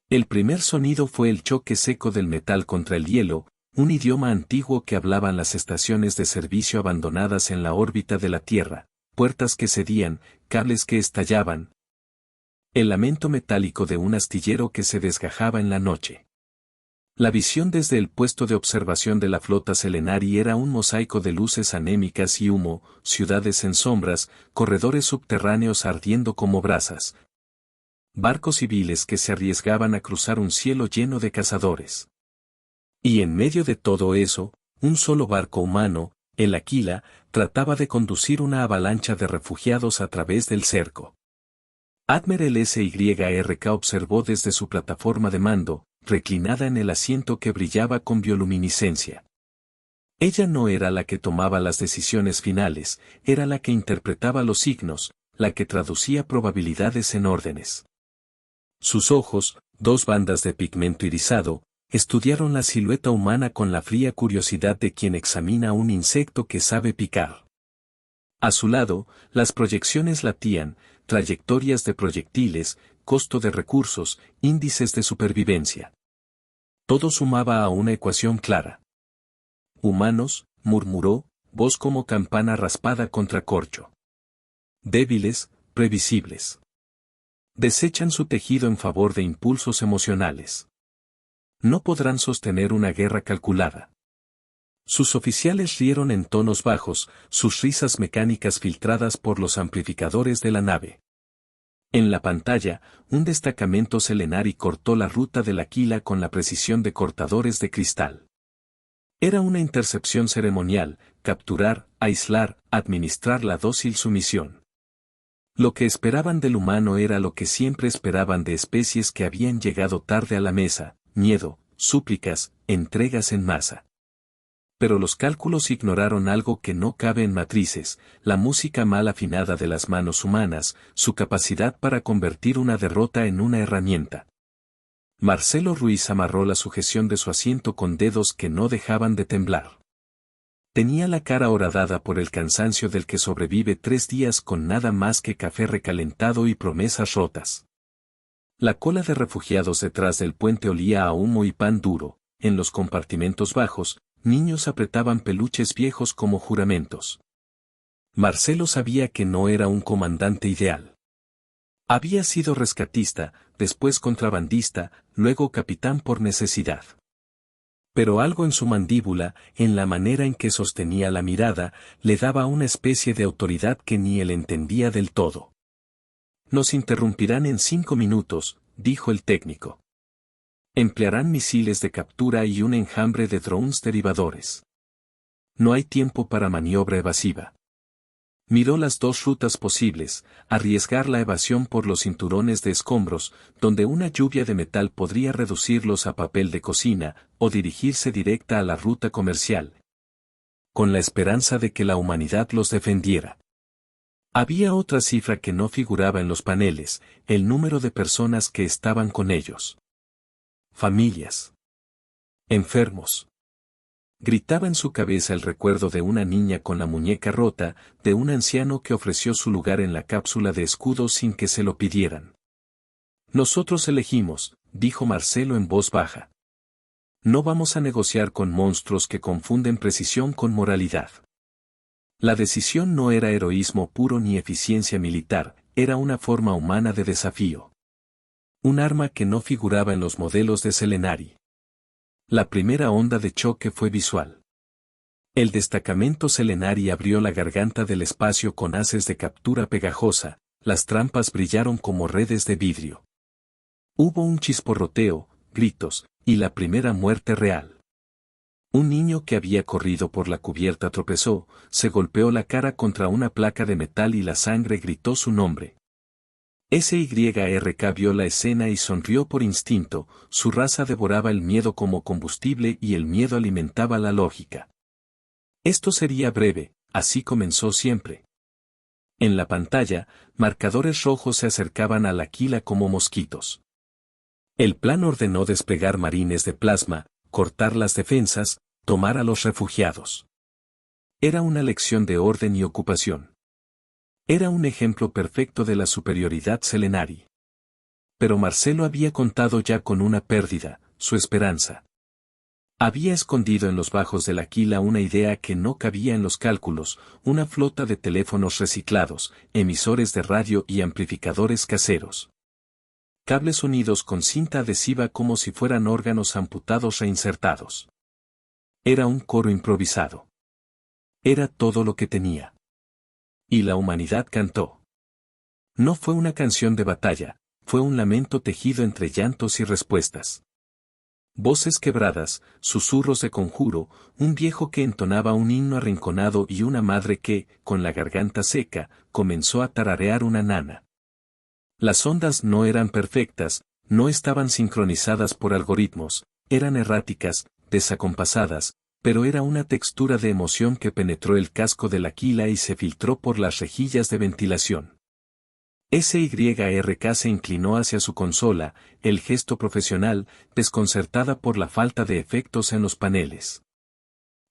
El primer sonido fue el choque seco del metal contra el hielo, un idioma antiguo que hablaban las estaciones de servicio abandonadas en la órbita de la Tierra, puertas que cedían, cables que estallaban. El lamento metálico de un astillero que se desgajaba en la noche. La visión desde el puesto de observación de la flota Selenari era un mosaico de luces anémicas y humo, ciudades en sombras, corredores subterráneos ardiendo como brasas. Barcos civiles que se arriesgaban a cruzar un cielo lleno de cazadores. Y en medio de todo eso, un solo barco humano, el Aquila, trataba de conducir una avalancha de refugiados a través del cerco. Admiral SYRK observó desde su plataforma de mando, reclinada en el asiento que brillaba con bioluminiscencia. Ella no era la que tomaba las decisiones finales, era la que interpretaba los signos, la que traducía probabilidades en órdenes. Sus ojos, dos bandas de pigmento irisado, estudiaron la silueta humana con la fría curiosidad de quien examina un insecto que sabe picar. A su lado, las proyecciones latían, trayectorias de proyectiles, costo de recursos, índices de supervivencia. Todo sumaba a una ecuación clara. Humanos, murmuró, voz como campana raspada contra corcho. Débiles, previsibles. Desechan su tejido en favor de impulsos emocionales. No podrán sostener una guerra calculada. Sus oficiales rieron en tonos bajos, sus risas mecánicas filtradas por los amplificadores de la nave. En la pantalla, un destacamento Selenari cortó la ruta del Aquila con la precisión de cortadores de cristal. Era una intercepción ceremonial, capturar, aislar, administrar la dócil sumisión. Lo que esperaban del humano era lo que siempre esperaban de especies que habían llegado tarde a la mesa, miedo, súplicas, entregas en masa. Pero los cálculos ignoraron algo que no cabe en matrices, la música mal afinada de las manos humanas, su capacidad para convertir una derrota en una herramienta. Marcelo Ruiz amarró la sujeción de su asiento con dedos que no dejaban de temblar. Tenía la cara horadada por el cansancio del que sobrevive 3 días con nada más que café recalentado y promesas rotas. La cola de refugiados detrás del puente olía a humo y pan duro, en los compartimentos bajos, niños apretaban peluches viejos como juramentos. Marcelo sabía que no era un comandante ideal. Había sido rescatista, después contrabandista, luego capitán por necesidad. Pero algo en su mandíbula, en la manera en que sostenía la mirada, le daba una especie de autoridad que ni él entendía del todo. Nos interrumpirán en 5 minutos, dijo el técnico. Emplearán misiles de captura y un enjambre de drones derivadores. No hay tiempo para maniobra evasiva. Miró las 2 rutas posibles, arriesgar la evasión por los cinturones de escombros, donde una lluvia de metal podría reducirlos a papel de cocina, o dirigirse directa a la ruta comercial, con la esperanza de que la humanidad los defendiera. Había otra cifra que no figuraba en los paneles, el número de personas que estaban con ellos. Familias. Enfermos. Gritaba en su cabeza el recuerdo de una niña con la muñeca rota, de un anciano que ofreció su lugar en la cápsula de escudos sin que se lo pidieran. Nosotros elegimos, dijo Marcelo en voz baja. No vamos a negociar con monstruos que confunden precisión con moralidad. La decisión no era heroísmo puro ni eficiencia militar, era una forma humana de desafío. Un arma que no figuraba en los modelos de Selenari. La primera onda de choque fue visual. El destacamento Selenari abrió la garganta del espacio con haces de captura pegajosa, las trampas brillaron como redes de vidrio. Hubo un chisporroteo, gritos, y la primera muerte real. Un niño que había corrido por la cubierta tropezó, se golpeó la cara contra una placa de metal y la sangre gritó su nombre. SYRK vio la escena y sonrió por instinto, su raza devoraba el miedo como combustible y el miedo alimentaba la lógica. Esto sería breve, así comenzó siempre. En la pantalla, marcadores rojos se acercaban al Aquila como mosquitos. El plan ordenó desplegar marines de plasma, cortar las defensas, tomar a los refugiados. Era una lección de orden y ocupación. Era un ejemplo perfecto de la superioridad Selenari. Pero Marcelo había contado ya con una pérdida, su esperanza. Había escondido en los bajos del Aquila una idea que no cabía en los cálculos, una flota de teléfonos reciclados, emisores de radio y amplificadores caseros. Cables unidos con cinta adhesiva como si fueran órganos amputados reinsertados. Era un coro improvisado. Era todo lo que tenía. Y la humanidad cantó. No fue una canción de batalla, fue un lamento tejido entre llantos y respuestas. Voces quebradas, susurros de conjuro, un viejo que entonaba un himno arrinconado y una madre que, con la garganta seca, comenzó a tararear una nana. Las ondas no eran perfectas, no estaban sincronizadas por algoritmos, eran erráticas, desacompasadas, pero era una textura de emoción que penetró el casco del Aquila y se filtró por las rejillas de ventilación. SYRK se inclinó hacia su consola, el gesto profesional, desconcertada por la falta de efectos en los paneles.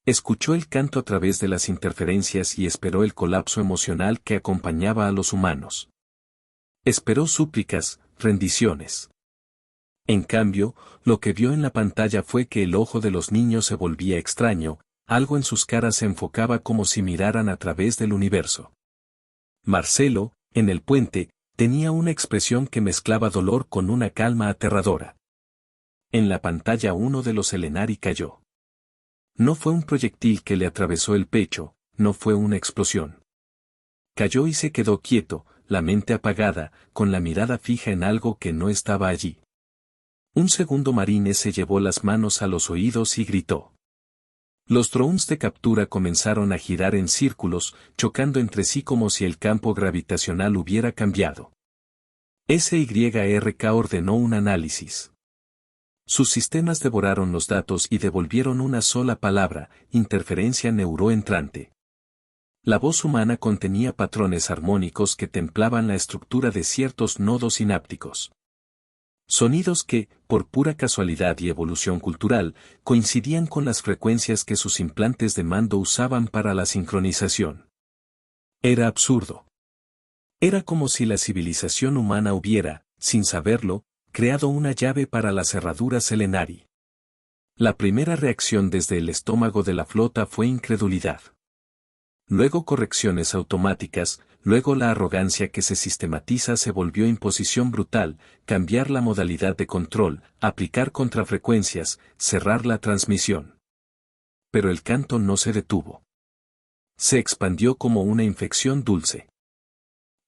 Escuchó el canto a través de las interferencias y esperó el colapso emocional que acompañaba a los humanos. Esperó súplicas, rendiciones. En cambio, lo que vio en la pantalla fue que el ojo de los niños se volvía extraño, algo en sus caras se enfocaba como si miraran a través del universo. Marcelo, en el puente, tenía una expresión que mezclaba dolor con una calma aterradora. En la pantalla uno de los Selenari cayó. No fue un proyectil que le atravesó el pecho, no fue una explosión. Cayó y se quedó quieto, la mente apagada, con la mirada fija en algo que no estaba allí. Un segundo marine se llevó las manos a los oídos y gritó. Los drones de captura comenzaron a girar en círculos, chocando entre sí como si el campo gravitacional hubiera cambiado. SYRK ordenó un análisis. Sus sistemas devoraron los datos y devolvieron una sola palabra, interferencia neuroentrante. La voz humana contenía patrones armónicos que templaban la estructura de ciertos nodos sinápticos. Sonidos que, por pura casualidad y evolución cultural, coincidían con las frecuencias que sus implantes de mando usaban para la sincronización. Era absurdo. Era como si la civilización humana hubiera, sin saberlo, creado una llave para la cerradura Selenari. La primera reacción desde el estómago de la flota fue incredulidad. Luego correcciones automáticas, luego la arrogancia que se sistematiza se volvió imposición brutal, cambiar la modalidad de control, aplicar contrafrecuencias, cerrar la transmisión. Pero el canto no se detuvo. Se expandió como una infección dulce.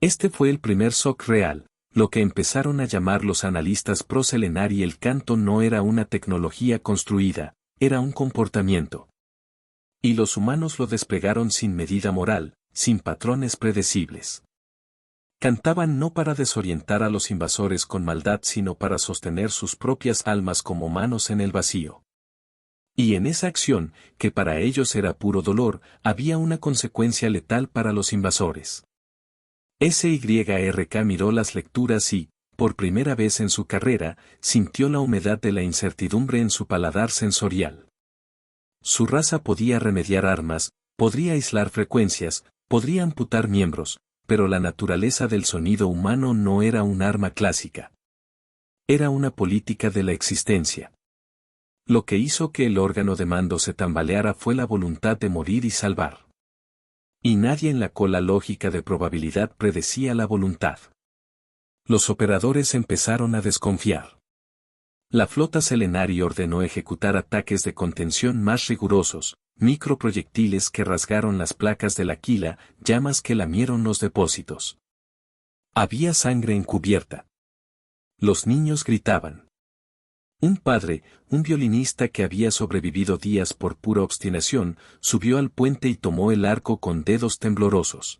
Este fue el primer shock real, lo que empezaron a llamar los analistas pro-Selenari. El canto no era una tecnología construida, era un comportamiento. Y los humanos lo desplegaron sin medida moral, sin patrones predecibles. Cantaban no para desorientar a los invasores con maldad sino para sostener sus propias almas como manos en el vacío. Y en esa acción, que para ellos era puro dolor, había una consecuencia letal para los invasores. SYRK miró las lecturas y, por primera vez en su carrera, sintió la humedad de la incertidumbre en su paladar sensorial. Su raza podía remediar armas, podría aislar frecuencias, podría amputar miembros, pero la naturaleza del sonido humano no era un arma clásica. Era una política de la existencia. Lo que hizo que el órgano de mando se tambaleara fue la voluntad de morir y salvar. Y nadie en la cola lógica de probabilidad predecía la voluntad. Los operadores empezaron a desconfiar. La flota Selenari ordenó ejecutar ataques de contención más rigurosos, microproyectiles que rasgaron las placas del Aquila, llamas que lamieron los depósitos. Había sangre encubierta. Los niños gritaban. Un padre, un violinista que había sobrevivido días por pura obstinación, subió al puente y tomó el arco con dedos temblorosos.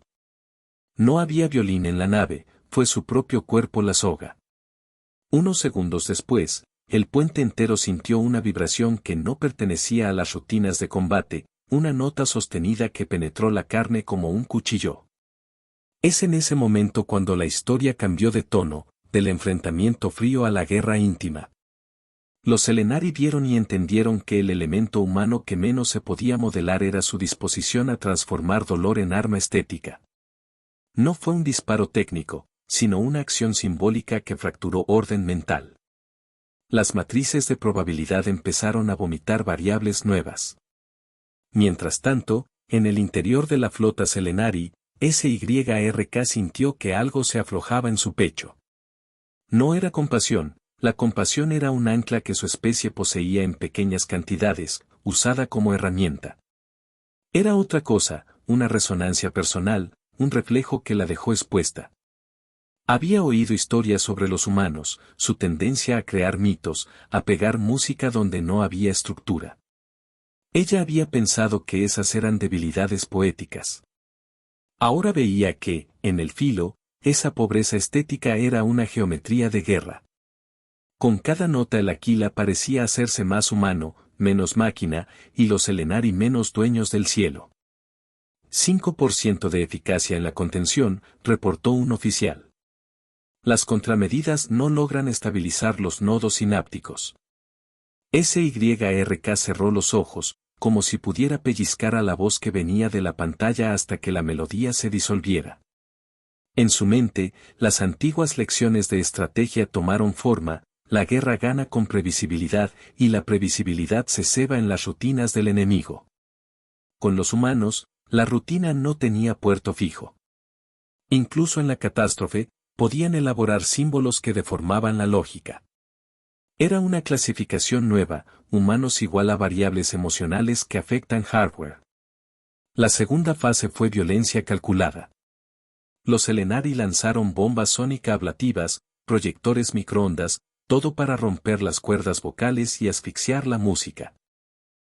No había violín en la nave, fue su propio cuerpo la soga. Unos segundos después, el puente entero sintió una vibración que no pertenecía a las rutinas de combate, una nota sostenida que penetró la carne como un cuchillo. Es en ese momento cuando la historia cambió de tono, del enfrentamiento frío a la guerra íntima. Los Selenari vieron y entendieron que el elemento humano que menos se podía modelar era su disposición a transformar dolor en arma estética. No fue un disparo técnico, sino una acción simbólica que fracturó orden mental. Las matrices de probabilidad empezaron a vomitar variables nuevas. Mientras tanto, en el interior de la flota Selenari, SYRK sintió que algo se aflojaba en su pecho. No era compasión, la compasión era un ancla que su especie poseía en pequeñas cantidades, usada como herramienta. Era otra cosa, una resonancia personal, un reflejo que la dejó expuesta. Había oído historias sobre los humanos, su tendencia a crear mitos, a pegar música donde no había estructura. Ella había pensado que esas eran debilidades poéticas. Ahora veía que, en el filo, esa pobreza estética era una geometría de guerra. Con cada nota el Aquila parecía hacerse más humano, menos máquina, y los Selenari menos dueños del cielo. 5% de eficacia en la contención, reportó un oficial. Las contramedidas no logran estabilizar los nodos sinápticos. SYRK cerró los ojos, como si pudiera pellizcar a la voz que venía de la pantalla hasta que la melodía se disolviera. En su mente, las antiguas lecciones de estrategia tomaron forma, la guerra gana con previsibilidad y la previsibilidad se ceba en las rutinas del enemigo. Con los humanos, la rutina no tenía puerto fijo. Incluso en la catástrofe, podían elaborar símbolos que deformaban la lógica. Era una clasificación nueva, humanos igual a variables emocionales que afectan hardware. La segunda fase fue violencia calculada. Los Selenari lanzaron bombas sónica ablativas, proyectores microondas, todo para romper las cuerdas vocales y asfixiar la música.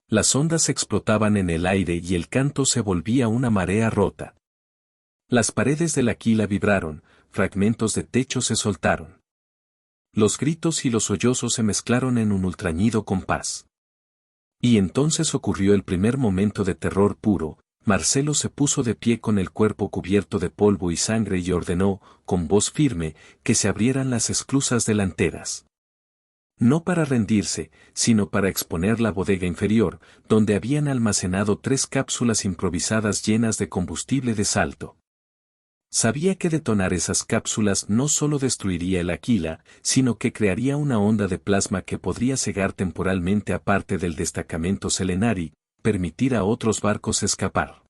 Las ondas explotaban en el aire y el canto se volvía una marea rota. Las paredes del Aquila vibraron, fragmentos de techo se soltaron. Los gritos y los sollozos se mezclaron en un ultrañido compás. Y entonces ocurrió el primer momento de terror puro. Marcelo se puso de pie con el cuerpo cubierto de polvo y sangre y ordenó, con voz firme, que se abrieran las esclusas delanteras. No para rendirse, sino para exponer la bodega inferior, donde habían almacenado 3 cápsulas improvisadas llenas de combustible de salto. Sabía que detonar esas cápsulas no solo destruiría el Aquila, sino que crearía una onda de plasma que podría cegar temporalmente a parte del destacamento Selenari, permitir a otros barcos escapar.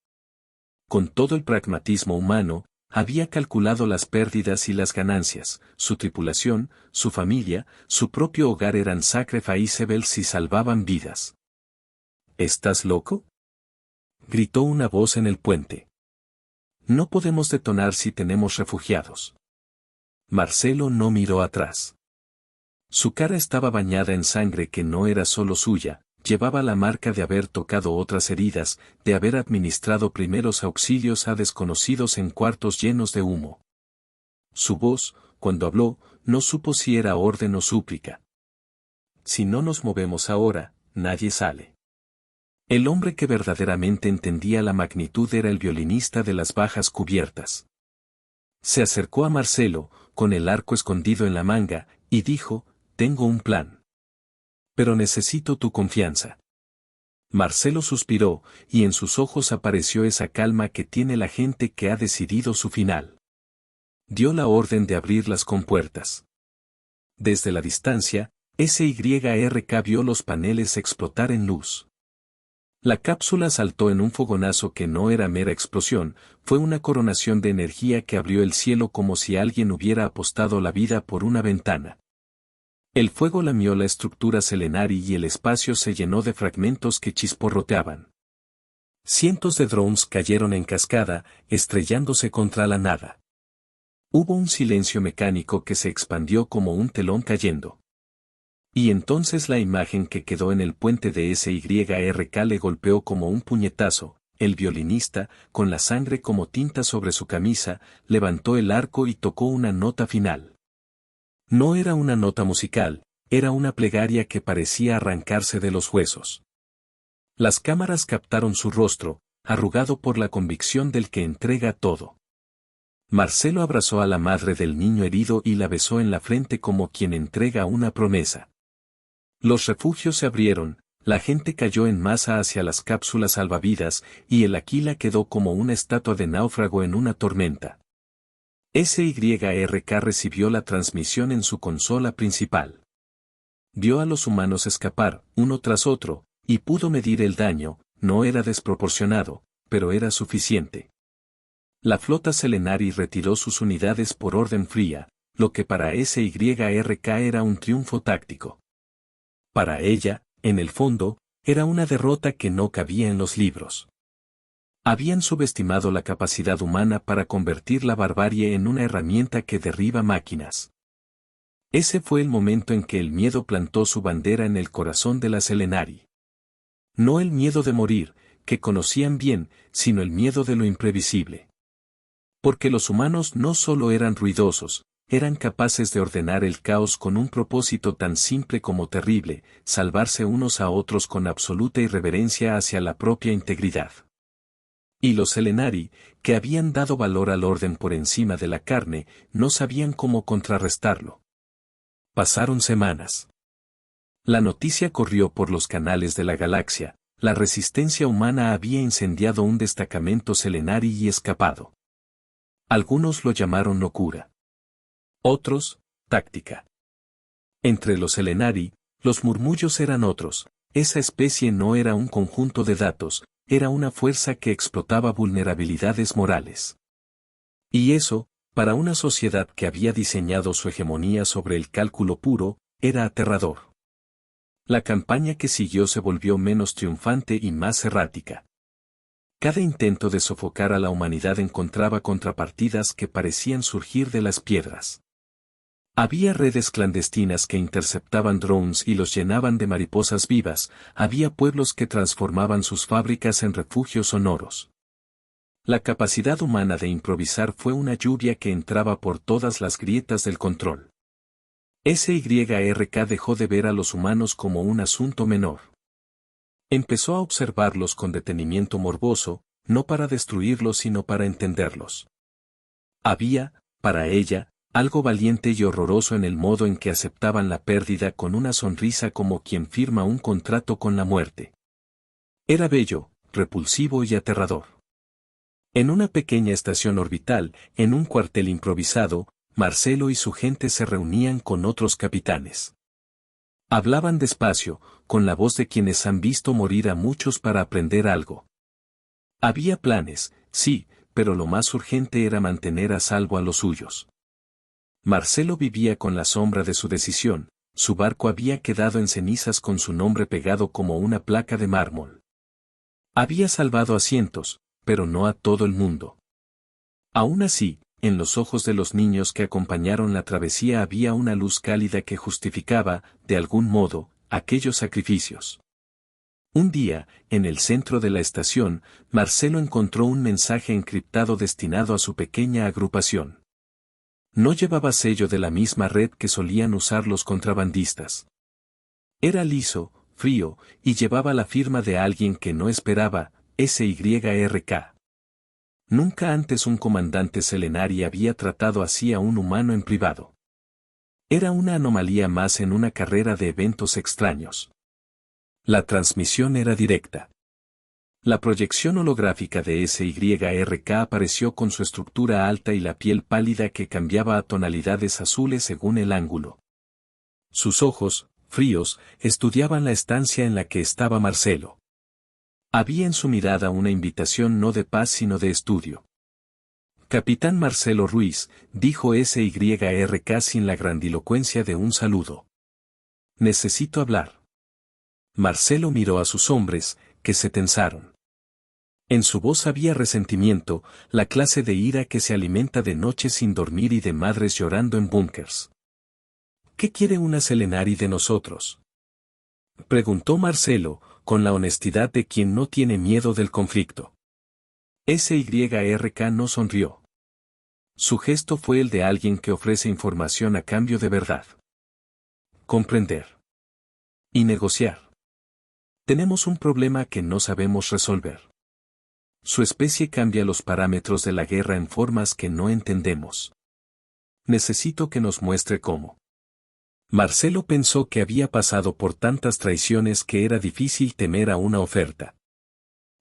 Con todo el pragmatismo humano, había calculado las pérdidas y las ganancias, su tripulación, su familia, su propio hogar eran sacrificables si salvaban vidas. ¿Estás loco?, gritó una voz en el puente. No podemos detonar si tenemos refugiados. Marcelo no miró atrás. Su cara estaba bañada en sangre que no era solo suya, llevaba la marca de haber tocado otras heridas, de haber administrado primeros auxilios a desconocidos en cuartos llenos de humo. Su voz, cuando habló, no supo si era orden o súplica. Si no nos movemos ahora, nadie sale. El hombre que verdaderamente entendía la magnitud era el violinista de las bajas cubiertas. Se acercó a Marcelo, con el arco escondido en la manga, y dijo, «Tengo un plan. Pero necesito tu confianza». Marcelo suspiró, y en sus ojos apareció esa calma que tiene la gente que ha decidido su final. Dio la orden de abrir las compuertas. Desde la distancia, SYRK vio los paneles explotar en luz. La cápsula saltó en un fogonazo que no era mera explosión, fue una coronación de energía que abrió el cielo como si alguien hubiera apostado la vida por una ventana. El fuego lamió la estructura Selenari y el espacio se llenó de fragmentos que chisporroteaban. Cientos de drones cayeron en cascada, estrellándose contra la nada. Hubo un silencio mecánico que se expandió como un telón cayendo. Y entonces la imagen que quedó en el puente de SYRK le golpeó como un puñetazo. El violinista, con la sangre como tinta sobre su camisa, levantó el arco y tocó una nota final. No era una nota musical, era una plegaria que parecía arrancarse de los huesos. Las cámaras captaron su rostro, arrugado por la convicción del que entrega todo. Marcelo abrazó a la madre del niño herido y la besó en la frente como quien entrega una promesa. Los refugios se abrieron, la gente cayó en masa hacia las cápsulas salvavidas, y el Aquila quedó como una estatua de náufrago en una tormenta. SYRK recibió la transmisión en su consola principal. Vio a los humanos escapar, uno tras otro, y pudo medir el daño. No era desproporcionado, pero era suficiente. La flota Selenari retiró sus unidades por orden fría, lo que para SYRK era un triunfo táctico. Para ella, en el fondo, era una derrota que no cabía en los libros. Habían subestimado la capacidad humana para convertir la barbarie en una herramienta que derriba máquinas. Ese fue el momento en que el miedo plantó su bandera en el corazón de la Selenari. No el miedo de morir, que conocían bien, sino el miedo de lo imprevisible. Porque los humanos no solo eran ruidosos, eran capaces de ordenar el caos con un propósito tan simple como terrible, salvarse unos a otros con absoluta irreverencia hacia la propia integridad. Y los Selenari, que habían dado valor al orden por encima de la carne, no sabían cómo contrarrestarlo. Pasaron semanas. La noticia corrió por los canales de la galaxia: la resistencia humana había incendiado un destacamento Selenari y escapado. Algunos lo llamaron locura. Otros, táctica. Entre los Selenari, los murmullos eran otros: esa especie no era un conjunto de datos, era una fuerza que explotaba vulnerabilidades morales. Y eso, para una sociedad que había diseñado su hegemonía sobre el cálculo puro, era aterrador. La campaña que siguió se volvió menos triunfante y más errática. Cada intento de sofocar a la humanidad encontraba contrapartidas que parecían surgir de las piedras. Había redes clandestinas que interceptaban drones y los llenaban de mariposas vivas, había pueblos que transformaban sus fábricas en refugios sonoros. La capacidad humana de improvisar fue una lluvia que entraba por todas las grietas del control. SYRK dejó de ver a los humanos como un asunto menor. Empezó a observarlos con detenimiento morboso, no para destruirlos sino para entenderlos. Había, para ella, algo valiente y horroroso en el modo en que aceptaban la pérdida con una sonrisa como quien firma un contrato con la muerte. Era bello, repulsivo y aterrador. En una pequeña estación orbital, en un cuartel improvisado, Marcelo y su gente se reunían con otros capitanes. Hablaban despacio, con la voz de quienes han visto morir a muchos para aprender algo. Había planes, sí, pero lo más urgente era mantener a salvo a los suyos. Marcelo vivía con la sombra de su decisión: su barco había quedado en cenizas con su nombre pegado como una placa de mármol. Había salvado a cientos, pero no a todo el mundo. Aún así, en los ojos de los niños que acompañaron la travesía había una luz cálida que justificaba, de algún modo, aquellos sacrificios. Un día, en el centro de la estación, Marcelo encontró un mensaje encriptado destinado a su pequeña agrupación. No llevaba sello de la misma red que solían usar los contrabandistas. Era liso, frío, y llevaba la firma de alguien que no esperaba: SYRK. Nunca antes un comandante Selenari había tratado así a un humano en privado. Era una anomalía más en una carrera de eventos extraños. La transmisión era directa. La proyección holográfica de SYRK apareció con su estructura alta y la piel pálida que cambiaba a tonalidades azules según el ángulo. Sus ojos, fríos, estudiaban la estancia en la que estaba Marcelo. Había en su mirada una invitación no de paz sino de estudio. Capitán Marcelo Ruiz, dijo SYRK sin la grandilocuencia de un saludo. Necesito hablar. Marcelo miró a sus hombres, que se tensaron. En su voz había resentimiento, la clase de ira que se alimenta de noches sin dormir y de madres llorando en búnkers. ¿Qué quiere una Selenari de nosotros?, preguntó Marcelo, con la honestidad de quien no tiene miedo del conflicto. SYRK no sonrió. Su gesto fue el de alguien que ofrece información a cambio de verdad. Comprender. Y negociar. Tenemos un problema que no sabemos resolver. Su especie cambia los parámetros de la guerra en formas que no entendemos. Necesito que nos muestre cómo. Marcelo pensó que había pasado por tantas traiciones que era difícil temer a una oferta.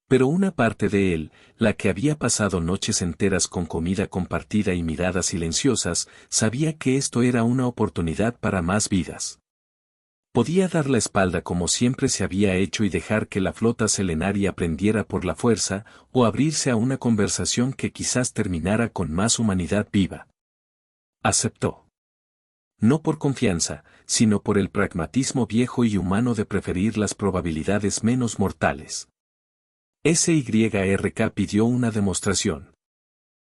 Pero una parte de él, la que había pasado noches enteras con comida compartida y miradas silenciosas, sabía que esto era una oportunidad para más vidas. Podía dar la espalda como siempre se había hecho y dejar que la flota selenaria aprendiera por la fuerza, o abrirse a una conversación que quizás terminara con más humanidad viva. Aceptó. No por confianza, sino por el pragmatismo viejo y humano de preferir las probabilidades menos mortales. SYRK pidió una demostración.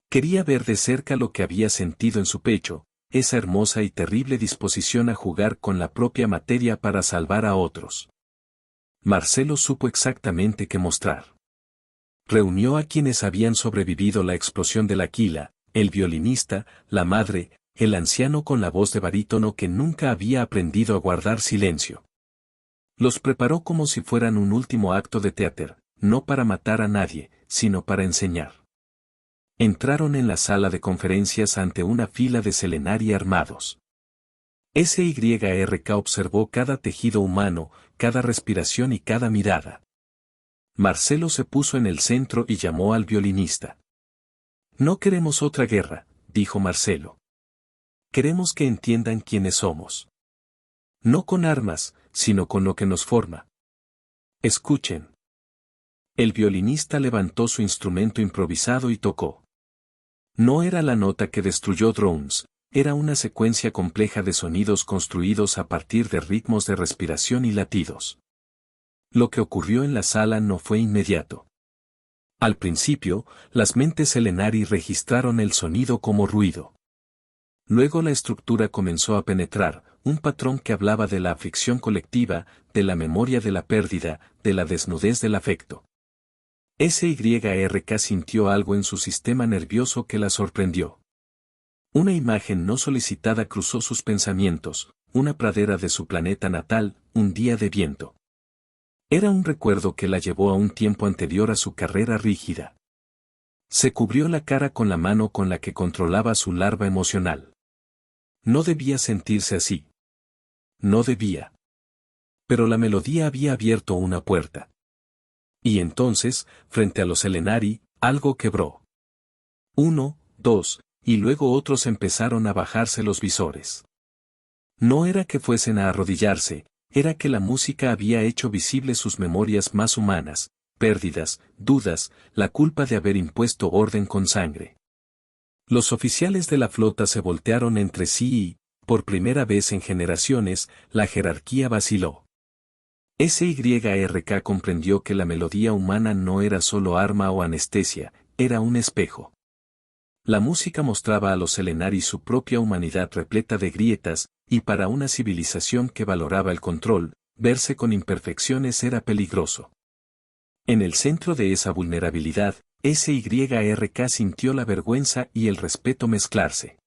Quería ver de cerca lo que había sentido en su pecho, esa hermosa y terrible disposición a jugar con la propia materia para salvar a otros. Marcelo supo exactamente qué mostrar. Reunió a quienes habían sobrevivido la explosión del Aquila, el violinista, la madre, el anciano con la voz de barítono que nunca había aprendido a guardar silencio. Los preparó como si fueran un último acto de teatro, no para matar a nadie, sino para enseñar. Entraron en la sala de conferencias ante una fila de selenari armados. SYRK observó cada tejido humano, cada respiración y cada mirada. Marcelo se puso en el centro y llamó al violinista. No queremos otra guerra, dijo Marcelo. Queremos que entiendan quiénes somos. No con armas, sino con lo que nos forma. Escuchen. El violinista levantó su instrumento improvisado y tocó. No era la nota que destruyó drones, era una secuencia compleja de sonidos construidos a partir de ritmos de respiración y latidos. Lo que ocurrió en la sala no fue inmediato. Al principio, las mentes selenari registraron el sonido como ruido. Luego la estructura comenzó a penetrar, un patrón que hablaba de la aflicción colectiva, de la memoria de la pérdida, de la desnudez del afecto. SYRK sintió algo en su sistema nervioso que la sorprendió. Una imagen no solicitada cruzó sus pensamientos, una pradera de su planeta natal, un día de viento. Era un recuerdo que la llevó a un tiempo anterior a su carrera rígida. Se cubrió la cara con la mano con la que controlaba su larva emocional. No debía sentirse así. No debía. Pero la melodía había abierto una puerta. Y entonces, frente a los selenari, algo quebró. 1, 2, y luego otros empezaron a bajarse los visores. No era que fuesen a arrodillarse, era que la música había hecho visibles sus memorias más humanas, pérdidas, dudas, la culpa de haber impuesto orden con sangre. Los oficiales de la flota se voltearon entre sí y, por primera vez en generaciones, la jerarquía vaciló. SYRK comprendió que la melodía humana no era solo arma o anestesia, era un espejo. La música mostraba a los selenari su propia humanidad repleta de grietas, y para una civilización que valoraba el control, verse con imperfecciones era peligroso. En el centro de esa vulnerabilidad, SYRK sintió la vergüenza y el respeto mezclarse.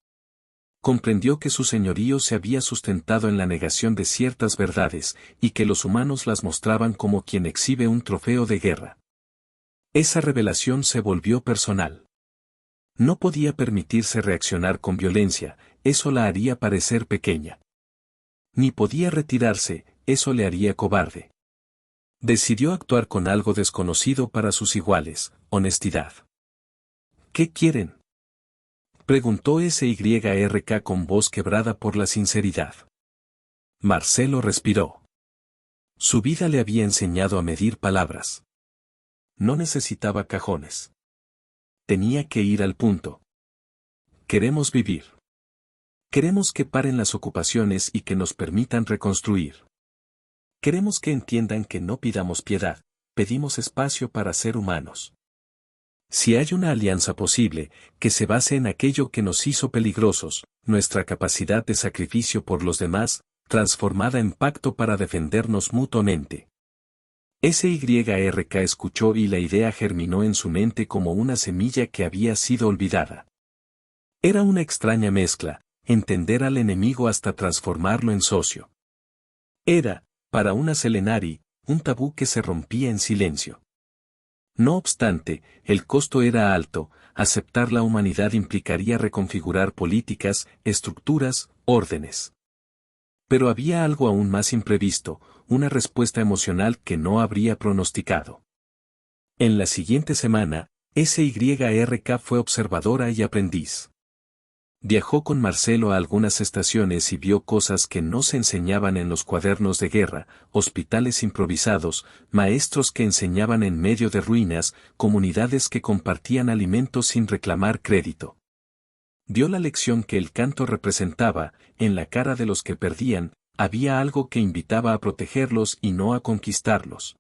Comprendió que su señorío se había sustentado en la negación de ciertas verdades, y que los humanos las mostraban como quien exhibe un trofeo de guerra. Esa revelación se volvió personal. No podía permitirse reaccionar con violencia, eso la haría parecer pequeña. Ni podía retirarse, eso le haría cobarde. Decidió actuar con algo desconocido para sus iguales, honestidad. ¿Qué quieren?, preguntó SYRK con voz quebrada por la sinceridad. Marcelo respiró. Su vida le había enseñado a medir palabras. No necesitaba cajones. Tenía que ir al punto. Queremos vivir. Queremos que paren las ocupaciones y que nos permitan reconstruir. Queremos que entiendan que no pidamos piedad, pedimos espacio para ser humanos. Si hay una alianza posible, que se base en aquello que nos hizo peligrosos, nuestra capacidad de sacrificio por los demás, transformada en pacto para defendernos mutuamente. SYRK escuchó y la idea germinó en su mente como una semilla que había sido olvidada. Era una extraña mezcla, entender al enemigo hasta transformarlo en socio. Era, para una selenari, un tabú que se rompía en silencio. No obstante, el costo era alto, aceptar la humanidad implicaría reconfigurar políticas, estructuras, órdenes. Pero había algo aún más imprevisto, una respuesta emocional que no habría pronosticado. En la siguiente semana, SYRK fue observadora y aprendiz. Viajó con Marcelo a algunas estaciones y vio cosas que no se enseñaban en los cuadernos de guerra, hospitales improvisados, maestros que enseñaban en medio de ruinas, comunidades que compartían alimentos sin reclamar crédito. Vio la lección que el canto representaba, en la cara de los que perdían, había algo que invitaba a protegerlos y no a conquistarlos.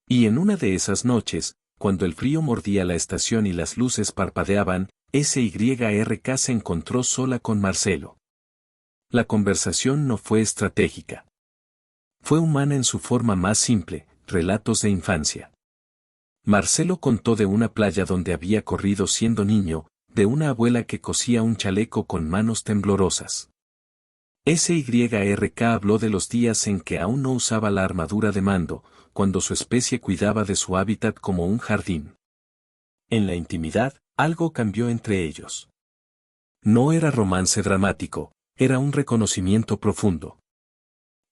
Y en una de esas noches, cuando el frío mordía la estación y las luces parpadeaban, SYRK se encontró sola con Marcelo. La conversación no fue estratégica. Fue humana en su forma más simple, relatos de infancia. Marcelo contó de una playa donde había corrido siendo niño, de una abuela que cosía un chaleco con manos temblorosas. SYRK habló de los días en que aún no usaba la armadura de mando, cuando su especie cuidaba de su hábitat como un jardín. En la intimidad, algo cambió entre ellos. No era romance dramático, era un reconocimiento profundo.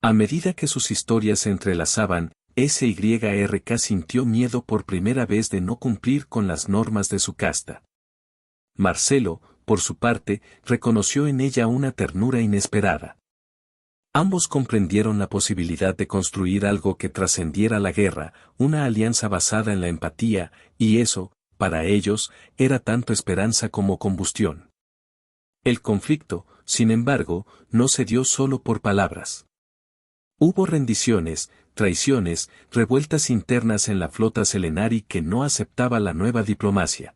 A medida que sus historias se entrelazaban, SYRK sintió miedo por primera vez de no cumplir con las normas de su casta. Marcelo, por su parte, reconoció en ella una ternura inesperada. Ambos comprendieron la posibilidad de construir algo que trascendiera la guerra, una alianza basada en la empatía, y eso, para ellos, era tanto esperanza como combustión. El conflicto, sin embargo, no se dio solo por palabras. Hubo rendiciones, traiciones, revueltas internas en la flota Selenari que no aceptaba la nueva diplomacia.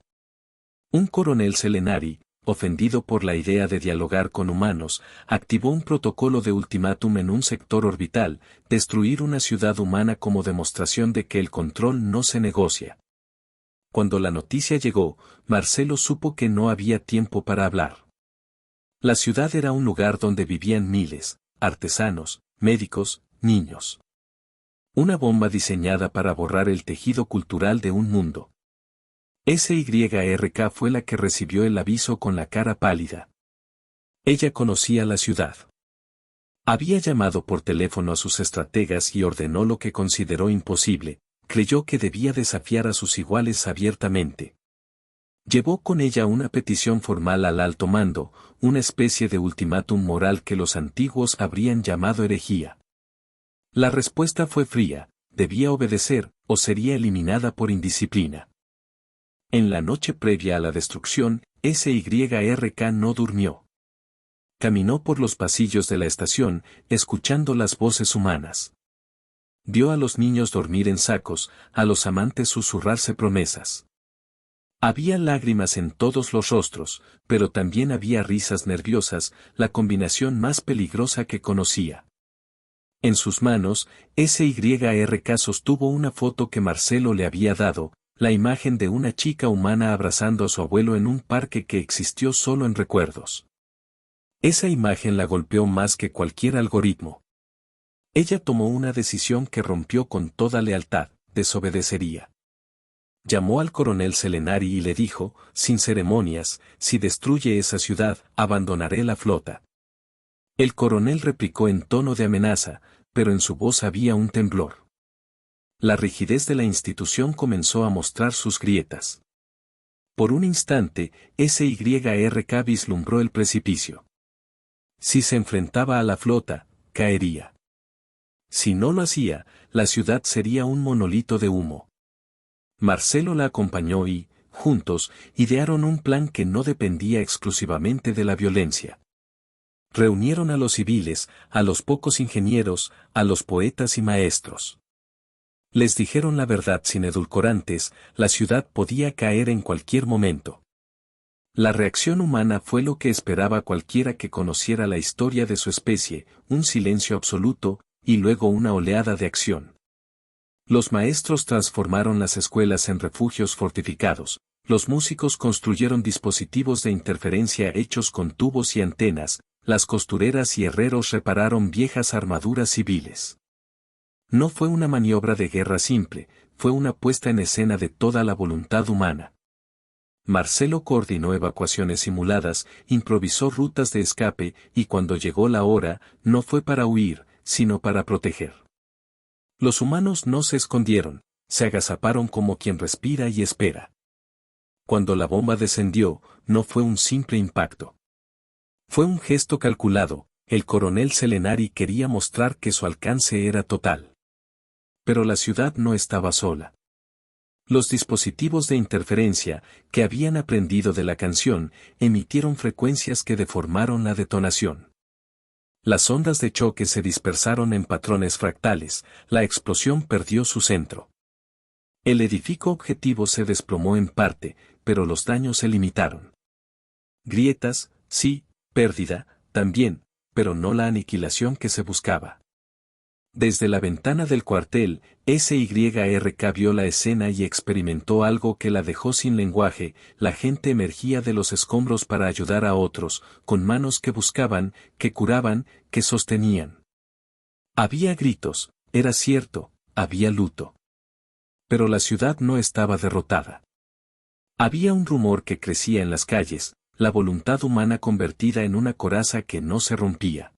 Un coronel Selenari, ofendido por la idea de dialogar con humanos, activó un protocolo de ultimátum en un sector orbital, destruir una ciudad humana como demostración de que el control no se negocia. Cuando la noticia llegó, Marcelo supo que no había tiempo para hablar. La ciudad era un lugar donde vivían miles, artesanos, médicos, niños. Una bomba diseñada para borrar el tejido cultural de un mundo. SYRK fue la que recibió el aviso con la cara pálida. Ella conocía la ciudad. Había llamado por teléfono a sus estrategas y ordenó lo que consideró imposible, creyó que debía desafiar a sus iguales abiertamente. Llevó con ella una petición formal al alto mando, una especie de ultimátum moral que los antiguos habrían llamado herejía. La respuesta fue fría, debía obedecer, o sería eliminada por indisciplina. En la noche previa a la destrucción, SYRK no durmió. Caminó por los pasillos de la estación, escuchando las voces humanas. Vio a los niños dormir en sacos, a los amantes susurrarse promesas. Había lágrimas en todos los rostros, pero también había risas nerviosas, la combinación más peligrosa que conocía. En sus manos, SYRK sostuvo una foto que Marcelo le había dado, la imagen de una chica humana abrazando a su abuelo en un parque que existió solo en recuerdos. Esa imagen la golpeó más que cualquier algoritmo. Ella tomó una decisión que rompió con toda lealtad, desobedecería. Llamó al coronel Selenari y le dijo, sin ceremonias, si destruye esa ciudad, abandonaré la flota. El coronel replicó en tono de amenaza, pero en su voz había un temblor. La rigidez de la institución comenzó a mostrar sus grietas. Por un instante, SYRK vislumbró el precipicio. Si se enfrentaba a la flota, caería. Si no lo hacía, la ciudad sería un monolito de humo. Marcelo la acompañó y, juntos, idearon un plan que no dependía exclusivamente de la violencia. Reunieron a los civiles, a los pocos ingenieros, a los poetas y maestros. Les dijeron la verdad sin edulcorantes, la ciudad podía caer en cualquier momento. La reacción humana fue lo que esperaba cualquiera que conociera la historia de su especie, un silencio absoluto, y luego una oleada de acción. Los maestros transformaron las escuelas en refugios fortificados, los músicos construyeron dispositivos de interferencia hechos con tubos y antenas, las costureras y herreros repararon viejas armaduras civiles. No fue una maniobra de guerra simple, fue una puesta en escena de toda la voluntad humana. Marcelo coordinó evacuaciones simuladas, improvisó rutas de escape, y cuando llegó la hora, no fue para huir, sino para proteger. Los humanos no se escondieron, Se agazaparon como quien respira y espera. Cuando la bomba descendió, no fue un simple impacto. Fue un gesto calculado. El coronel Selenari quería mostrar que su alcance era total. Pero la ciudad no estaba sola. Los dispositivos de interferencia, que habían aprendido de la canción, emitieron frecuencias que deformaron la detonación. Las ondas de choque se dispersaron en patrones fractales, la explosión perdió su centro. El edificio objetivo se desplomó en parte, pero los daños se limitaron. Grietas, sí, pérdida, también, pero no la aniquilación que se buscaba. Desde la ventana del cuartel, SYRK vio la escena y experimentó algo que la dejó sin lenguaje. La gente emergía de los escombros para ayudar a otros, con manos que buscaban, que curaban, que sostenían. Había gritos, era cierto, había luto. Pero la ciudad no estaba derrotada. Había un rumor que crecía en las calles, la voluntad humana convertida en una coraza que no se rompía.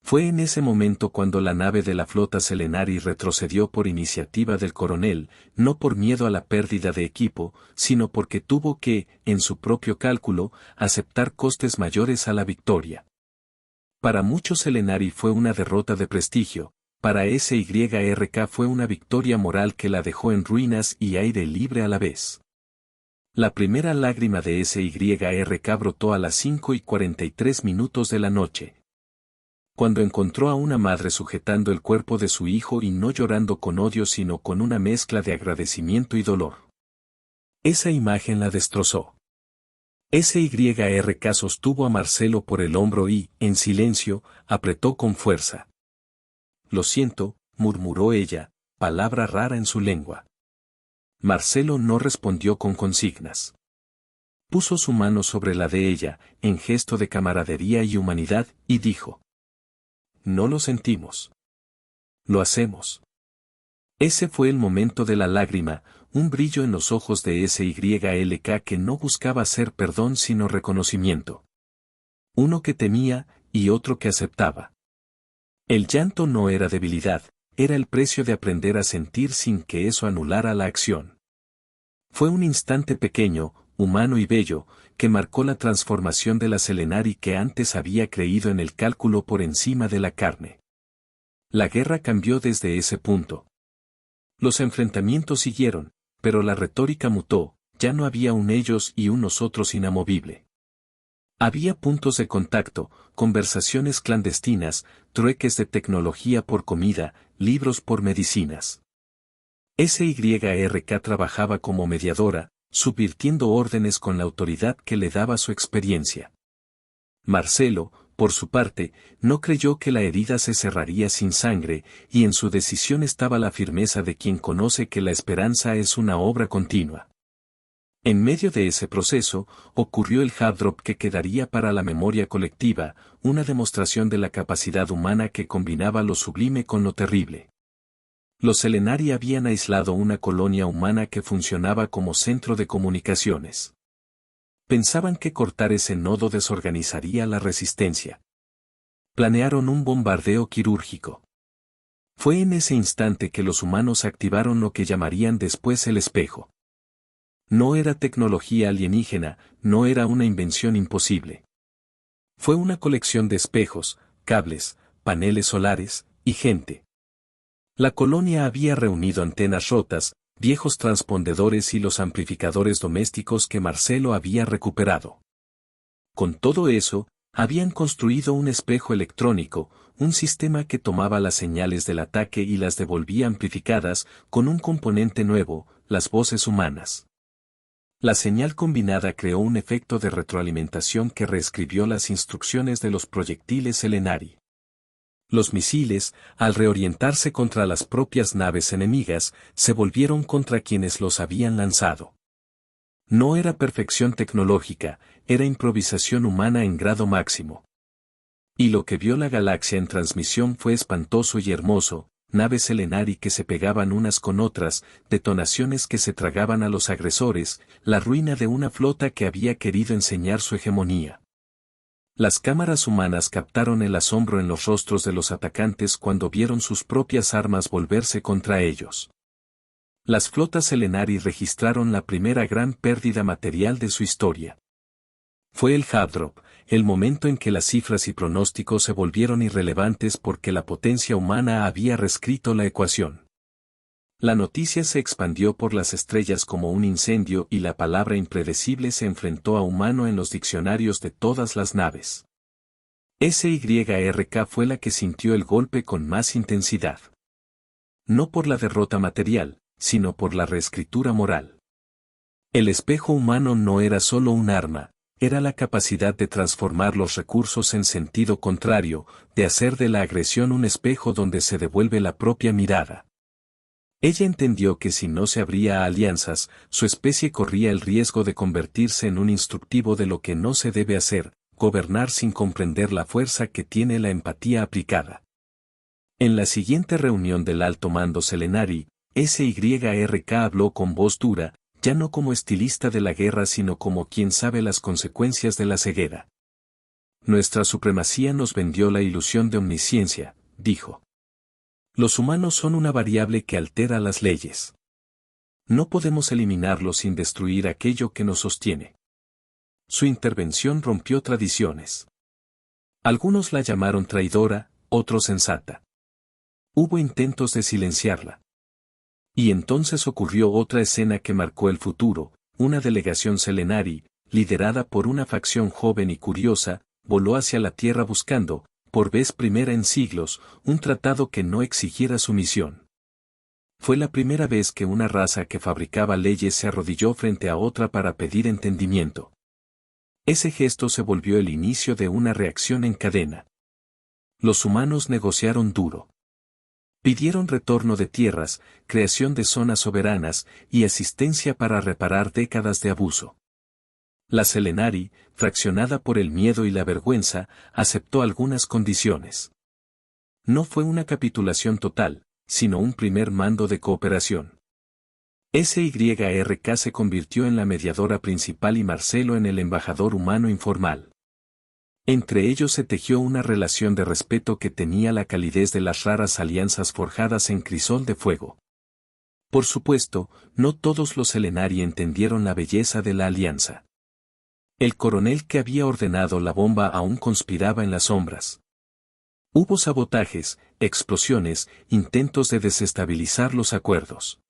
Fue en ese momento cuando la nave de la flota Selenari retrocedió por iniciativa del coronel, no por miedo a la pérdida de equipo, sino porque tuvo que, en su propio cálculo, aceptar costes mayores a la victoria. Para muchos Selenari fue una derrota de prestigio, para SYRK fue una victoria moral que la dejó en ruinas y aire libre a la vez. La primera lágrima de SYRK brotó a las 5:43 de la noche. Cuando encontró a una madre sujetando el cuerpo de su hijo y no llorando con odio sino con una mezcla de agradecimiento y dolor. Esa imagen la destrozó. SYRK sostuvo a Marcelo por el hombro y, en silencio, apretó con fuerza. Lo siento, murmuró ella, palabra rara en su lengua. Marcelo no respondió con consignas. Puso su mano sobre la de ella, en gesto de camaradería y humanidad, y dijo: No lo sentimos. Lo hacemos. Ese fue el momento de la lágrima, un brillo en los ojos de SYLK que no buscaba hacer perdón sino reconocimiento. Uno que temía, y otro que aceptaba. El llanto no era debilidad, era el precio de aprender a sentir sin que eso anulara la acción. Fue un instante pequeño, humano y bello, que marcó la transformación de la Selenari que antes había creído en el cálculo por encima de la carne. La guerra cambió desde ese punto. Los enfrentamientos siguieron, pero la retórica mutó, ya no había un ellos y un nosotros inamovible. Había puntos de contacto, conversaciones clandestinas, trueques de tecnología por comida, libros por medicinas. SYRK trabajaba como mediadora, subvirtiendo órdenes con la autoridad que le daba su experiencia. Marcelo, por su parte, no creyó que la herida se cerraría sin sangre, y en su decisión estaba la firmeza de quien conoce que la esperanza es una obra continua. En medio de ese proceso, ocurrió el hard drop que quedaría para la memoria colectiva, una demostración de la capacidad humana que combinaba lo sublime con lo terrible. Los Selenari habían aislado una colonia humana que funcionaba como centro de comunicaciones. Pensaban que cortar ese nodo desorganizaría la resistencia. Planearon un bombardeo quirúrgico. Fue en ese instante que los humanos activaron lo que llamarían después el espejo. No era tecnología alienígena, no era una invención imposible. Fue una colección de espejos, cables, paneles solares, y gente. La colonia había reunido antenas rotas, viejos transpondedores y los amplificadores domésticos que Marcelo había recuperado. Con todo eso, habían construido un espejo electrónico, un sistema que tomaba las señales del ataque y las devolvía amplificadas, con un componente nuevo, las voces humanas. La señal combinada creó un efecto de retroalimentación que reescribió las instrucciones de los proyectiles Selenari. Los misiles, al reorientarse contra las propias naves enemigas, se volvieron contra quienes los habían lanzado. No era perfección tecnológica, era improvisación humana en grado máximo. Y lo que vio la galaxia en transmisión fue espantoso y hermoso, naves Selenari que se pegaban unas con otras, detonaciones que se tragaban a los agresores, la ruina de una flota que había querido enseñar su hegemonía. Las cámaras humanas captaron el asombro en los rostros de los atacantes cuando vieron sus propias armas volverse contra ellos. Las flotas Selenari registraron la primera gran pérdida material de su historia. Fue el hard drop, el momento en que las cifras y pronósticos se volvieron irrelevantes porque la potencia humana había reescrito la ecuación. La noticia se expandió por las estrellas como un incendio y la palabra impredecible se enfrentó a humano en los diccionarios de todas las naves. SYRK fue la que sintió el golpe con más intensidad. No por la derrota material, sino por la reescritura moral. El espejo humano no era solo un arma, era la capacidad de transformar los recursos en sentido contrario, de hacer de la agresión un espejo donde se devuelve la propia mirada. Ella entendió que si no se abría a alianzas, su especie corría el riesgo de convertirse en un instructivo de lo que no se debe hacer, gobernar sin comprender la fuerza que tiene la empatía aplicada. En la siguiente reunión del alto mando Selenari, SYRK habló con voz dura, ya no como estilista de la guerra sino como quien sabe las consecuencias de la ceguera. Nuestra supremacía nos vendió la ilusión de omnisciencia, dijo. Los humanos son una variable que altera las leyes. No podemos eliminarlos sin destruir aquello que nos sostiene. Su intervención rompió tradiciones. Algunos la llamaron traidora, otros sensata. Hubo intentos de silenciarla. Y entonces ocurrió otra escena que marcó el futuro, una delegación Selenari, liderada por una facción joven y curiosa, voló hacia la Tierra buscando, por vez primera en siglos, un tratado que no exigiera sumisión. Fue la primera vez que una raza que fabricaba leyes se arrodilló frente a otra para pedir entendimiento. Ese gesto se volvió el inicio de una reacción en cadena. Los humanos negociaron duro. Pidieron retorno de tierras, creación de zonas soberanas y asistencia para reparar décadas de abuso. La Selenari, fraccionada por el miedo y la vergüenza, aceptó algunas condiciones. No fue una capitulación total, sino un primer mando de cooperación. SYRK se convirtió en la mediadora principal y Marcelo en el embajador humano informal. Entre ellos se tejió una relación de respeto que tenía la calidez de las raras alianzas forjadas en crisol de fuego. Por supuesto, no todos los Selenari entendieron la belleza de la alianza. El coronel que había ordenado la bomba aún conspiraba en las sombras. Hubo sabotajes, explosiones, intentos de desestabilizar los acuerdos.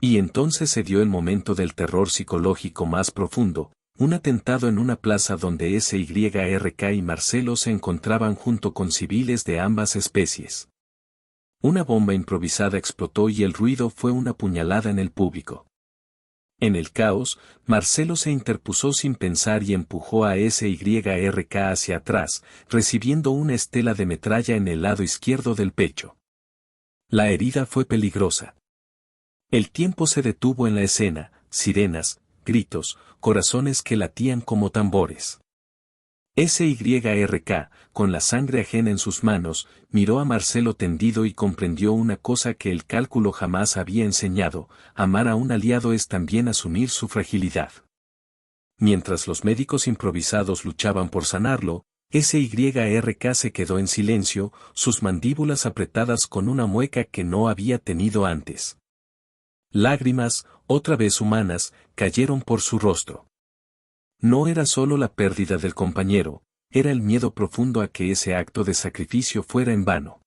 Y entonces se dio el momento del terror psicológico más profundo, un atentado en una plaza donde SYRK y Marcelo se encontraban junto con civiles de ambas especies. Una bomba improvisada explotó y el ruido fue una puñalada en el público. En el caos, Marcelo se interpuso sin pensar y empujó a SYRK hacia atrás, recibiendo una estela de metralla en el lado izquierdo del pecho. La herida fue peligrosa. El tiempo se detuvo en la escena, sirenas, gritos, corazones que latían como tambores. SYRK, con la sangre ajena en sus manos, miró a Marcelo tendido y comprendió una cosa que el cálculo jamás había enseñado: amar a un aliado es también asumir su fragilidad. Mientras los médicos improvisados luchaban por sanarlo, SYRK se quedó en silencio, sus mandíbulas apretadas con una mueca que no había tenido antes. Lágrimas, otra vez humanas, cayeron por su rostro. No era solo la pérdida del compañero, era el miedo profundo a que ese acto de sacrificio fuera en vano.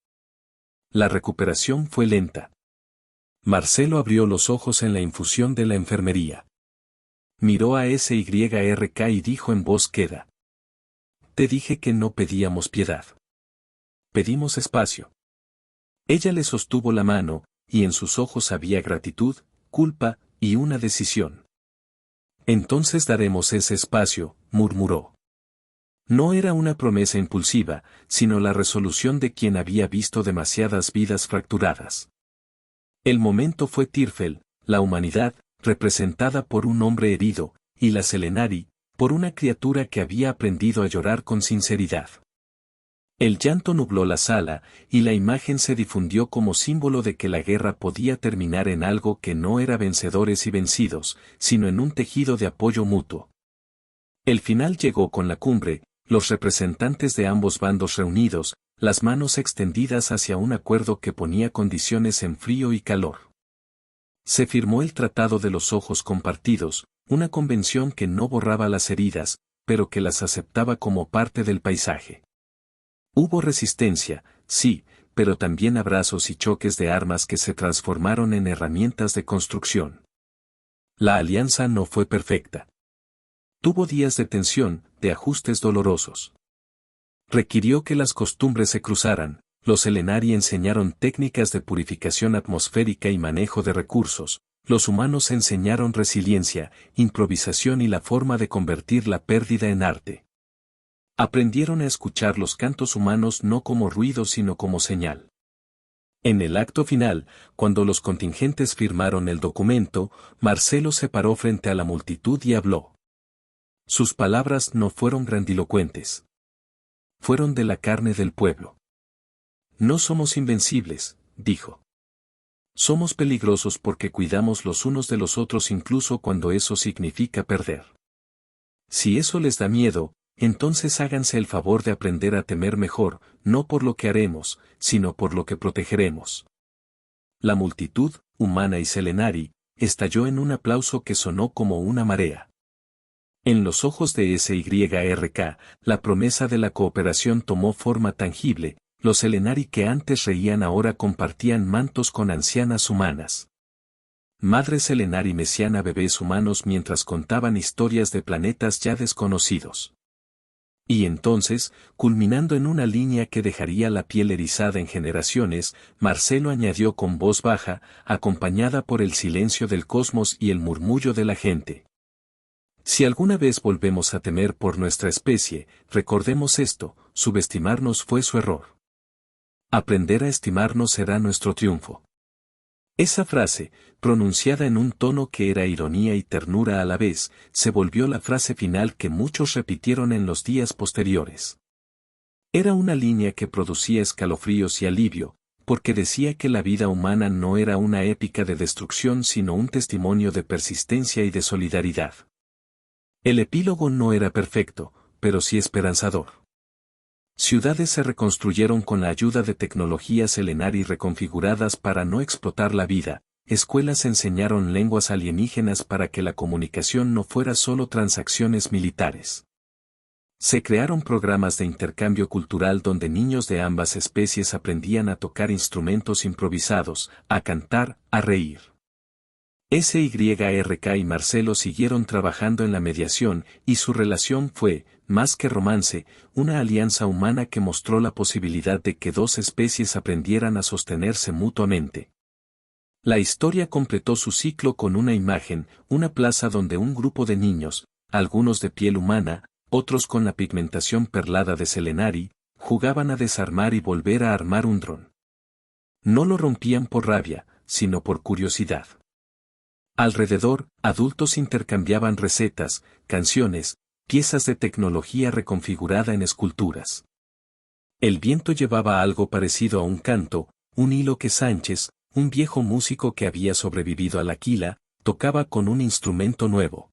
La recuperación fue lenta. Marcelo abrió los ojos en la infusión de la enfermería. Miró a SYRK y dijo en voz queda: te dije que no pedíamos piedad. Pedimos espacio. Ella le sostuvo la mano, y en sus ojos había gratitud, culpa, y una decisión. Entonces daremos ese espacio, murmuró. No era una promesa impulsiva, sino la resolución de quien había visto demasiadas vidas fracturadas. El momento fue Tirfel, la humanidad, representada por un hombre herido, y la Selenari, por una criatura que había aprendido a llorar con sinceridad. El llanto nubló la sala, y la imagen se difundió como símbolo de que la guerra podía terminar en algo que no era vencedores y vencidos, sino en un tejido de apoyo mutuo. El final llegó con la cumbre, los representantes de ambos bandos reunidos, las manos extendidas hacia un acuerdo que ponía condiciones en frío y calor. Se firmó el Tratado de los Ojos Compartidos, una convención que no borraba las heridas, pero que las aceptaba como parte del paisaje. Hubo resistencia, sí, pero también abrazos y choques de armas que se transformaron en herramientas de construcción. La alianza no fue perfecta. Tuvo días de tensión, de ajustes dolorosos. Requirió que las costumbres se cruzaran. Los Helenari enseñaron técnicas de purificación atmosférica y manejo de recursos. Los humanos enseñaron resiliencia, improvisación y la forma de convertir la pérdida en arte. Aprendieron a escuchar los cantos humanos no como ruido sino como señal. En el acto final, cuando los contingentes firmaron el documento, Marcelo se paró frente a la multitud y habló. Sus palabras no fueron grandilocuentes. Fueron de la carne del pueblo. No somos invencibles, dijo. Somos peligrosos porque cuidamos los unos de los otros incluso cuando eso significa perder. Si eso les da miedo, entonces háganse el favor de aprender a temer mejor, no por lo que haremos, sino por lo que protegeremos. La multitud, humana y Selenari, estalló en un aplauso que sonó como una marea. En los ojos de SYRK, la promesa de la cooperación tomó forma tangible. Los Selenari que antes reían ahora compartían mantos con ancianas humanas. Madre Selenari mecían a bebés humanos mientras contaban historias de planetas ya desconocidos. Y entonces, culminando en una línea que dejaría la piel erizada en generaciones, Marcelo añadió con voz baja, acompañada por el silencio del cosmos y el murmullo de la gente. Si alguna vez volvemos a temer por nuestra especie, recordemos esto, subestimarnos fue su error. Aprender a estimarnos será nuestro triunfo. Esa frase, pronunciada en un tono que era ironía y ternura a la vez, se volvió la frase final que muchos repitieron en los días posteriores. Era una línea que producía escalofríos y alivio, porque decía que la vida humana no era una épica de destrucción sino un testimonio de persistencia y de solidaridad. El epílogo no era perfecto, pero sí esperanzador. Ciudades se reconstruyeron con la ayuda de tecnologías Helenari reconfiguradas para no explotar la vida, escuelas enseñaron lenguas alienígenas para que la comunicación no fuera solo transacciones militares. Se crearon programas de intercambio cultural donde niños de ambas especies aprendían a tocar instrumentos improvisados, a cantar, a reír. SYRK y Marcelo siguieron trabajando en la mediación y su relación fue, más que romance, una alianza humana que mostró la posibilidad de que dos especies aprendieran a sostenerse mutuamente. La historia completó su ciclo con una imagen, una plaza donde un grupo de niños, algunos de piel humana, otros con la pigmentación perlada de Selenari, jugaban a desarmar y volver a armar un dron. No lo rompían por rabia, sino por curiosidad. Alrededor, adultos intercambiaban recetas, canciones, piezas de tecnología reconfigurada en esculturas. El viento llevaba algo parecido a un canto, un hilo que Sánchez, un viejo músico que había sobrevivido a la quila, tocaba con un instrumento nuevo.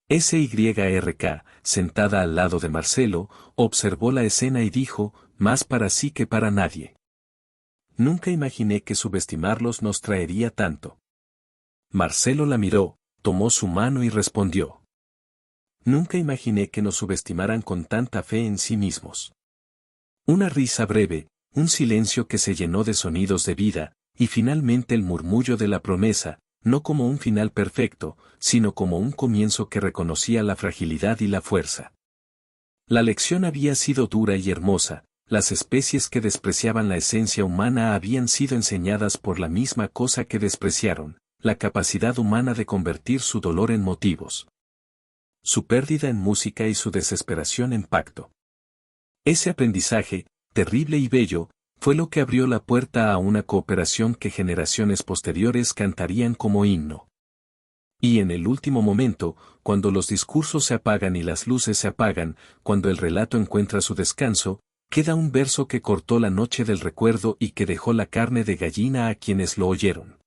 SYRK, sentada al lado de Marcelo, observó la escena y dijo, más para sí que para nadie. Nunca imaginé que subestimarlos nos traería tanto. Marcelo la miró, tomó su mano y respondió. Nunca imaginé que nos subestimaran con tanta fe en sí mismos. Una risa breve, un silencio que se llenó de sonidos de vida, y finalmente el murmullo de la promesa, no como un final perfecto, sino como un comienzo que reconocía la fragilidad y la fuerza. La lección había sido dura y hermosa, las especies que despreciaban la esencia humana habían sido enseñadas por la misma cosa que despreciaron, la capacidad humana de convertir su dolor en motivos. Su pérdida en música y su desesperación en pacto. Ese aprendizaje, terrible y bello, fue lo que abrió la puerta a una cooperación que generaciones posteriores cantarían como himno. Y en el último momento, cuando los discursos se apagan y las luces se apagan, cuando el relato encuentra su descanso, queda un verso que cortó la noche del recuerdo y que dejó la carne de gallina a quienes lo oyeron.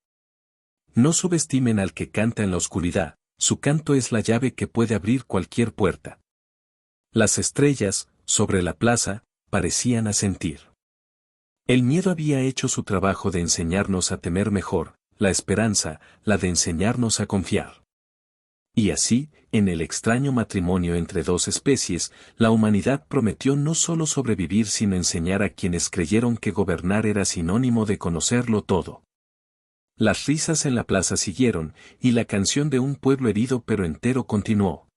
No subestimen al que canta en la oscuridad, su canto es la llave que puede abrir cualquier puerta. Las estrellas, sobre la plaza, parecían asentir. El miedo había hecho su trabajo de enseñarnos a temer mejor, la esperanza, la de enseñarnos a confiar. Y así, en el extraño matrimonio entre dos especies, la humanidad prometió no solo sobrevivir sino enseñar a quienes creyeron que gobernar era sinónimo de conocerlo todo. Las risas en la plaza siguieron, y la canción de un pueblo herido pero entero continuó.